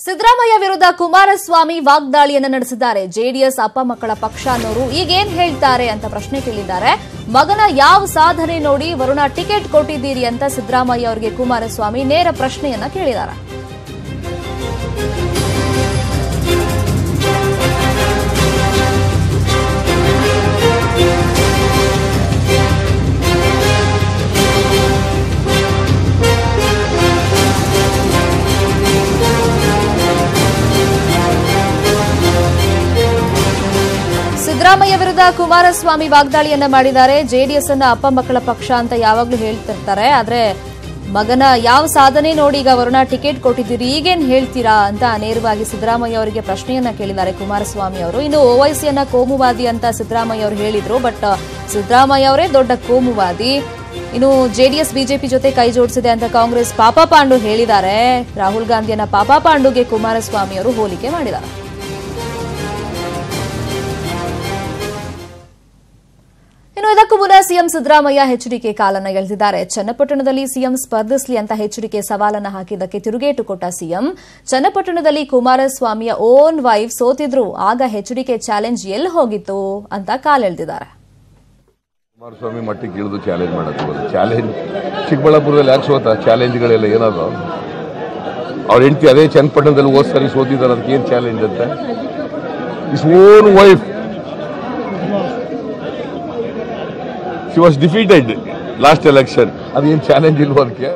ಸಿದ್ದರಾಮಯ್ಯ ವಿರುದ್ಧ ಕುಮಾರಸ್ವಾಮಿ ವಾಗ್ದಾಳಿಯನ್ನು ನಡೆಸಿದ್ದಾರೆ. ಜೆಡಿಎಸ್ ಅಪ್ಪ ಮಕ್ಕಳ ಪಕ್ಷ ಅನ್ನೋರು ಈಗೇನ್ ಹೇಳ್ತಾರೆ ಅಂತ ಪ್ರಶ್ನೆ ಕೇಳಿದ್ದಾರೆ. ಮಗನ ಯಾವ ಸಾಧನೆ ನೋಡಿ ವರುಣ ಟಿಕೆಟ್ ಕೊಟ್ಟಿದ್ದೀರಿ ಅಂತ ಸಿದ್ದರಾಮಯ್ಯ ಅವರಿಗೆ ಕುಮಾರಸ್ವಾಮಿ ನೇರ ಪ್ರಶ್ನೆಯನ್ನ ಕೇಳಿದ್ದಾರೆ. ಸಿದ್ದರಾಮಯ್ಯ ವಿರುದ್ಧ ಕುಮಾರಸ್ವಾಮಿ ವಾಗ್ದಾಳಿಯನ್ನ ಮಾಡಿದ್ದಾರೆ. ಜೆಡಿಎಸ್ ಅನ್ನ ಅಪ್ಪ ಮಕ್ಕಳ ಪಕ್ಷ ಅಂತ ಯಾವಾಗ್ಲೂ ಹೇಳ್ತಿರ್ತಾರೆ. ಆದ್ರೆ ಮಗನ ಯಾವ ಸಾಧನೆ ನೋಡಿ ಈಗ ವರುಣ ಟಿಕೆಟ್ ಕೊಟ್ಟಿದ್ದೀರಿ, ಈಗೇನ್ ಹೇಳ್ತೀರಾ ಅಂತ ನೇರವಾಗಿ ಸಿದ್ದರಾಮಯ್ಯ ಅವರಿಗೆ ಪ್ರಶ್ನೆಯನ್ನ ಕೇಳಿದ್ದಾರೆ ಕುಮಾರಸ್ವಾಮಿ ಅವರು. ಇನ್ನು ಓವೈಸಿಯನ್ನ ಕೋಮುವಾದಿ ಅಂತ ಸಿದ್ದರಾಮಯ್ಯ ಅವರು ಹೇಳಿದ್ರು. ಬಟ್ ಸಿದ್ದರಾಮಯ್ಯ ಅವರೇ ದೊಡ್ಡ ಕೋಮುವಾದಿ. ಇನ್ನು ಜೆಡಿಎಸ್ ಬಿಜೆಪಿ ಜೊತೆ ಕೈ ಜೋಡಿಸಿದೆ ಅಂತ ಕಾಂಗ್ರೆಸ್ ಪಾಪ ಪಾಂಡು ಹೇಳಿದ್ದಾರೆ. ರಾಹುಲ್ ಗಾಂಧಿಯನ್ನ ಪಾಪ ಪಾಂಡುಗೆ ಕುಮಾರಸ್ವಾಮಿ ಅವರು ಹೋಲಿಕೆ ಮಾಡಿದ್ದಾರೆ. ಇನ್ನು ಇದಕ್ಕೂ ಮುನ್ನ ಸಿಎಂ ಸಿದ್ದರಾಮಯ್ಯ ಎಚ್ಡಿಕೆ ಕಾಲನ್ನ ಎಳೆದಿದ್ದಾರೆ. ಚನ್ನಪಟ್ಟಣದಲ್ಲಿ ಸಿಎಂ ಸ್ಪರ್ಧಿಸಲಿ ಅಂತ ಎಚ್ಡಿಕೆ ಸವಾಲನ್ನ ಹಾಕಿದ್ದಕ್ಕೆ ತಿರುಗೇಟು ಕೊಟ್ಟ ಸಿಎಂ, ಚನ್ನಪಟ್ಟಣದಲ್ಲಿ ಕುಮಾರಸ್ವಾಮಿಯ ಓನ್ ವೈಫ್ ಸೋತಿದ್ರು, ಆಗ ಎಚ್ಡಿಕೆ ಚಾಲೆಂಜ್ ಎಲ್ಲಿ ಹೋಗಿತ್ತು ಅಂತ ಕಾಲೆಳೆದಿದ್ದಾರೆ. ಕುಮಾರಸ್ವಾಮಿ ಮಟ್ಟಿಗೆ ಇಳಿದು ಚಾಲೆಂಜ್ ಮಾಡೋದು ಚಾಲೆಂಜ್ ಚಿಕ್ಕಬಳ್ಳಾಪುರದಲ್ಲಿ ಯಾಕೆ ಸೋತ ಚಾಲೆಂಜ್ಗಳೆಲ್ಲ ಏನಾದ್ರು ಅವ್ರ ಹೆಂಡತಿ ಅದೇ ಚನ್ನಪಟ್ಟಣದಲ್ಲಿ ಹೋದ್ ಸರಿ ಸೋತಿದ್ದಾರೆ, ಅದಕ್ಕೆ ಏನು ಚಾಲೆಂಜ್ ಅಂತ is own wife she was defeated last election. ಅದೇನು ಚಾಲೆಂಜ್ ಇಲ್ವೋ ಅದಕ್ಕೆ.